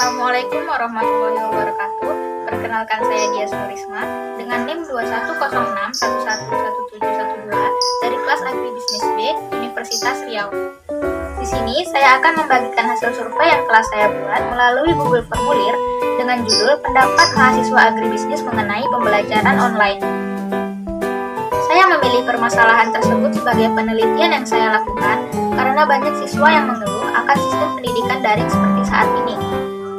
Assalamualaikum warahmatullahi wabarakatuh. Perkenalkan, saya Dias Nurisma dengan NIM 2106111712 dari kelas Agribisnis B Universitas Riau. Di sini saya akan membagikan hasil survei yang telah saya buat melalui Google Formulir dengan judul Pendapat Mahasiswa Agribisnis mengenai Pembelajaran Online. Saya memilih permasalahan tersebut sebagai penelitian yang saya lakukan karena banyak siswa yang mengeluh akan sistem pendidikan daring seperti saat ini.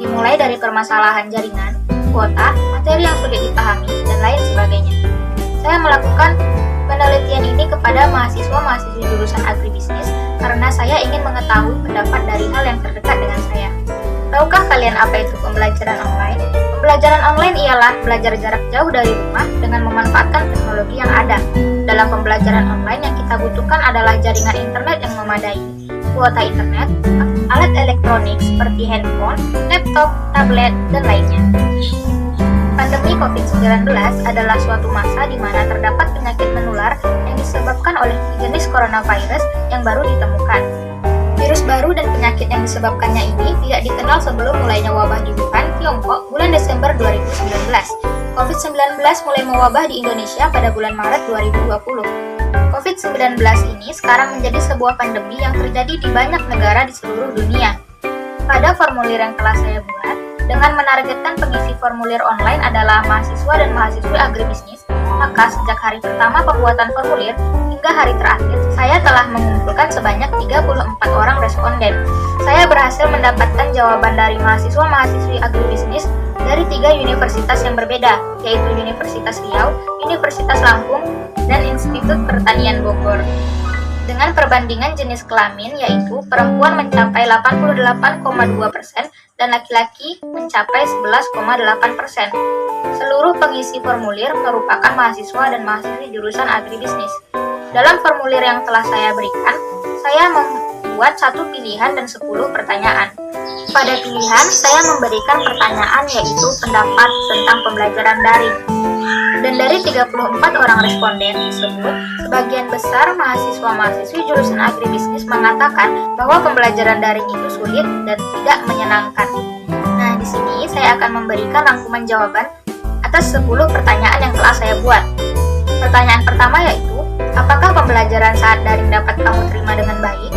Dimulai dari permasalahan jaringan, kuota, materi yang sulit dipahami, dan lain sebagainya. Saya melakukan penelitian ini kepada mahasiswa-mahasiswi jurusan agribisnis karena saya ingin mengetahui pendapat dari hal yang terdekat dengan saya. Tahukah kalian apa itu pembelajaran online? Pembelajaran online ialah belajar jarak jauh dari rumah dengan memanfaatkan teknologi yang ada. Dalam pembelajaran online yang kita butuhkan adalah jaringan internet yang memadai, kuota internet, alat elektronik seperti handphone, laptop, tablet, dan lainnya. Pandemi COVID-19 adalah suatu masa di mana terdapat penyakit menular yang disebabkan oleh jenis coronavirus yang baru ditemukan. Virus baru dan penyakit yang disebabkannya ini tidak dikenal sebelum mulainya wabah di Wuhan, Tiongkok, bulan Desember 2019. COVID-19 mulai mewabah di Indonesia pada bulan Maret 2020. COVID-19 ini sekarang menjadi sebuah pandemi yang terjadi di banyak negara di seluruh dunia. Pada formulir yang telah saya buat, dengan menargetkan pengisi formulir online adalah mahasiswa dan mahasiswi agribisnis, maka sejak hari pertama pembuatan formulir hingga hari terakhir, saya telah mengumpulkan sebanyak 34 orang responden. Saya berhasil mendapatkan jawaban dari mahasiswa-mahasiswi agribisnis dari 3 universitas yang berbeda, yaitu Universitas Riau, Universitas Lampung, dan Institut Pertanian Bogor. Dengan perbandingan jenis kelamin, yaitu perempuan mencapai 88,2% dan laki-laki mencapai 11,8%. Seluruh pengisi formulir merupakan mahasiswa dan mahasiswi jurusan agribisnis. Dalam formulir yang telah saya berikan, saya membuat 1 pilihan dan 10 pertanyaan. Pada pilihan, saya memberikan pertanyaan yaitu pendapat tentang pembelajaran daring. Dan dari 34 orang responden tersebut, sebagian besar mahasiswa-mahasiswi jurusan agribisnis mengatakan bahwa pembelajaran daring itu sulit dan tidak menyenangkan. Nah, di sini saya akan memberikan rangkuman jawaban atas 10 pertanyaan yang telah saya buat. Pertanyaan pertama yaitu, apakah pembelajaran saat daring dapat kamu terima dengan baik?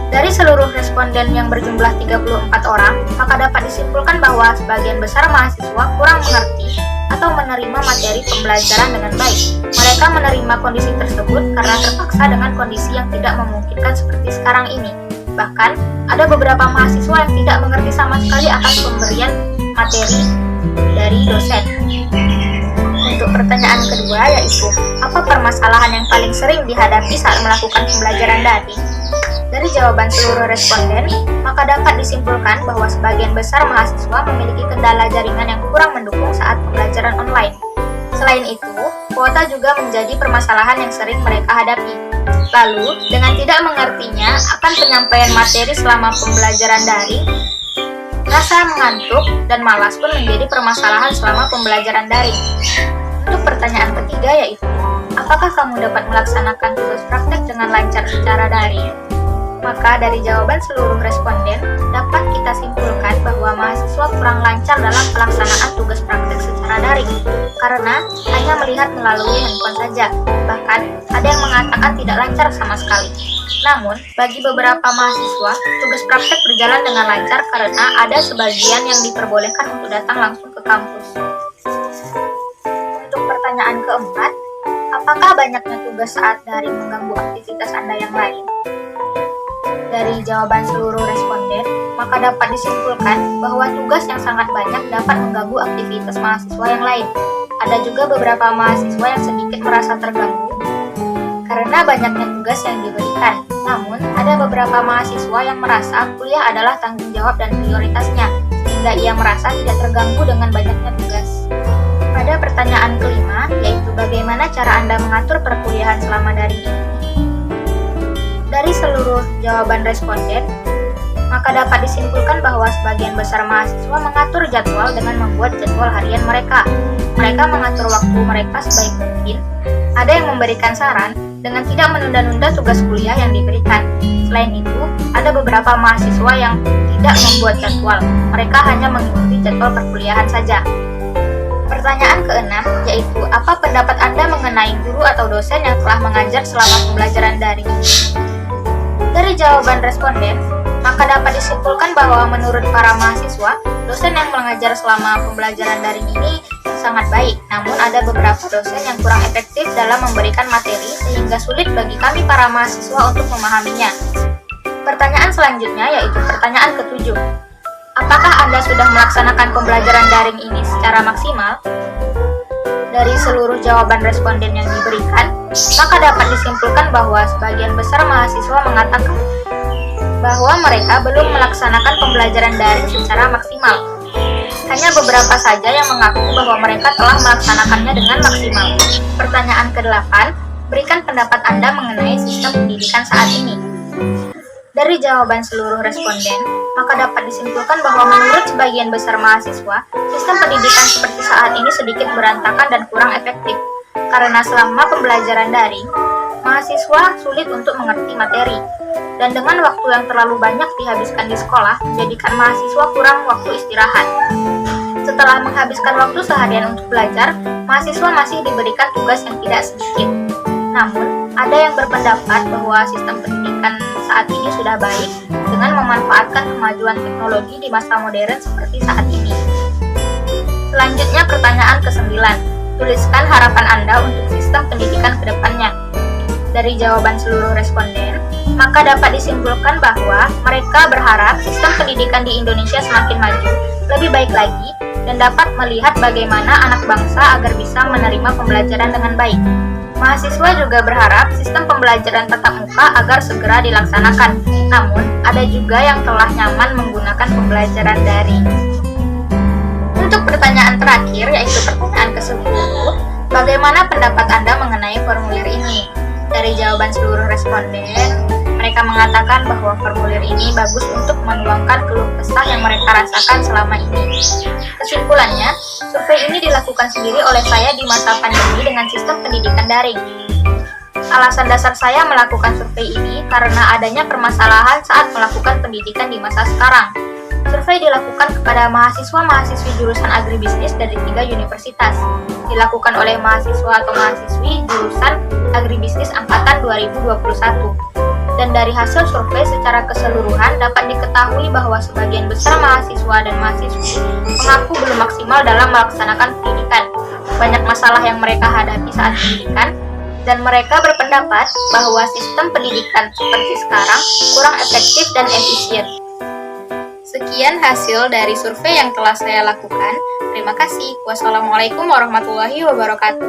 Dari seluruh responden yang berjumlah 34 orang, maka dapat disimpulkan bahwa sebagian besar mahasiswa kurang mengerti atau menerima materi pembelajaran dengan baik. Mereka menerima kondisi tersebut karena terpaksa dengan kondisi yang tidak memungkinkan seperti sekarang ini. Bahkan, ada beberapa mahasiswa yang tidak mengerti sama sekali akan pemberian materi dari dosen. Untuk pertanyaan kedua yaitu, apa permasalahan yang paling sering dihadapi saat melakukan pembelajaran daring? Dari jawaban seluruh responden, maka dapat disimpulkan bahwa sebagian besar mahasiswa memiliki kendala jaringan yang kurang mendukung saat pembelajaran online. Selain itu, kuota juga menjadi permasalahan yang sering mereka hadapi. Lalu, dengan tidak mengertinya akan penyampaian materi selama pembelajaran daring, rasa mengantuk dan malas pun menjadi permasalahan selama pembelajaran daring. Untuk pertanyaan ketiga yaitu, apakah kamu dapat melaksanakan tugas praktek dengan lancar secara daring? Maka dari jawaban seluruh responden, dapat kita simpulkan bahwa mahasiswa kurang lancar dalam pelaksanaan tugas praktek secara daring, karena hanya melihat melalui handphone saja. Bahkan, ada yang mengatakan tidak lancar sama sekali. Namun, bagi beberapa mahasiswa, tugas praktek berjalan dengan lancar karena ada sebagian yang diperbolehkan untuk datang langsung ke kampus. Untuk pertanyaan keempat, apakah banyaknya tugas saat daring mengganggu aktivitas Anda yang lain? Dari jawaban seluruh responden, maka dapat disimpulkan bahwa tugas yang sangat banyak dapat mengganggu aktivitas mahasiswa yang lain. Ada juga beberapa mahasiswa yang sedikit merasa terganggu karena banyaknya tugas yang diberikan. Namun, ada beberapa mahasiswa yang merasa kuliah adalah tanggung jawab dan prioritasnya, sehingga ia merasa tidak terganggu dengan banyaknya tugas. Pada pertanyaan kelima, yaitu bagaimana cara Anda mengatur perkuliahan selama daring ini? Dari seluruh jawaban responden, maka dapat disimpulkan bahwa sebagian besar mahasiswa mengatur jadwal dengan membuat jadwal harian mereka. Mereka mengatur waktu mereka sebaik mungkin. Ada yang memberikan saran dengan tidak menunda-nunda tugas kuliah yang diberikan. Selain itu, ada beberapa mahasiswa yang tidak membuat jadwal. Mereka hanya mengikuti jadwal perkuliahan saja. Pertanyaan keenam, yaitu apa pendapat Anda mengenai guru atau dosen yang telah mengajar selama pembelajaran daring? Dari jawaban responden, maka dapat disimpulkan bahwa menurut para mahasiswa, dosen yang mengajar selama pembelajaran daring ini sangat baik. Namun ada beberapa dosen yang kurang efektif dalam memberikan materi sehingga sulit bagi kami para mahasiswa untuk memahaminya. Pertanyaan selanjutnya yaitu pertanyaan ketujuh. Apakah Anda sudah melaksanakan pembelajaran daring ini secara maksimal? Dari seluruh jawaban responden yang diberikan, maka dapat disimpulkan bahwa sebagian besar mahasiswa mengatakan bahwa mereka belum melaksanakan pembelajaran daring secara maksimal. Hanya beberapa saja yang mengaku bahwa mereka telah melaksanakannya dengan maksimal. Pertanyaan ke-8, berikan pendapat Anda mengenai sistem pendidikan saat ini. Dari jawaban seluruh responden, maka dapat disimpulkan bahwa menurut sebagian besar mahasiswa, sistem pendidikan seperti saat ini sedikit berantakan dan kurang efektif. Karena selama pembelajaran daring, mahasiswa sulit untuk mengerti materi. Dan dengan waktu yang terlalu banyak dihabiskan di sekolah, menjadikan mahasiswa kurang waktu istirahat. Setelah menghabiskan waktu seharian untuk belajar, mahasiswa masih diberikan tugas yang tidak sedikit. Namun, ada yang berpendapat bahwa sistem pendidikan saat ini sudah baik dengan memanfaatkan kemajuan teknologi di masa modern seperti saat ini. Selanjutnya pertanyaan ke-9. Tuliskan harapan Anda untuk sistem pendidikan ke depannya. Dari jawaban seluruh responden, maka dapat disimpulkan bahwa mereka berharap sistem pendidikan di Indonesia semakin maju, lebih baik lagi, dan dapat melihat bagaimana anak bangsa agar bisa menerima pembelajaran dengan baik. Mahasiswa juga berharap sistem pembelajaran tatap muka agar segera dilaksanakan. Namun, ada juga yang telah nyaman menggunakan pembelajaran daring. Untuk pertanyaan terakhir, yaitu pertanyaan ke-10, bagaimana pendapat Anda mengenai formulir ini? Dari jawaban seluruh responden, mereka mengatakan bahwa formulir ini bagus untuk menuangkan keluh kesah yang mereka rasakan selama ini. Kesimpulannya, survei ini dilakukan sendiri oleh saya di masa pandemi dengan sistem pendidikan daring. Alasan dasar saya melakukan survei ini karena adanya permasalahan saat melakukan pendidikan di masa sekarang. Survei dilakukan kepada mahasiswa-mahasiswi jurusan agribisnis dari 3 universitas. Dilakukan oleh mahasiswa atau mahasiswi jurusan agribisnis angkatan 2021. Dan dari hasil survei secara keseluruhan dapat diketahui bahwa sebagian besar mahasiswa dan mahasiswi mengaku belum maksimal dalam melaksanakan pendidikan. Banyak masalah yang mereka hadapi saat pendidikan, dan mereka berpendapat bahwa sistem pendidikan seperti sekarang kurang efektif dan efisien. Sekian hasil dari survei yang telah saya lakukan. Terima kasih. Wassalamualaikum warahmatullahi wabarakatuh.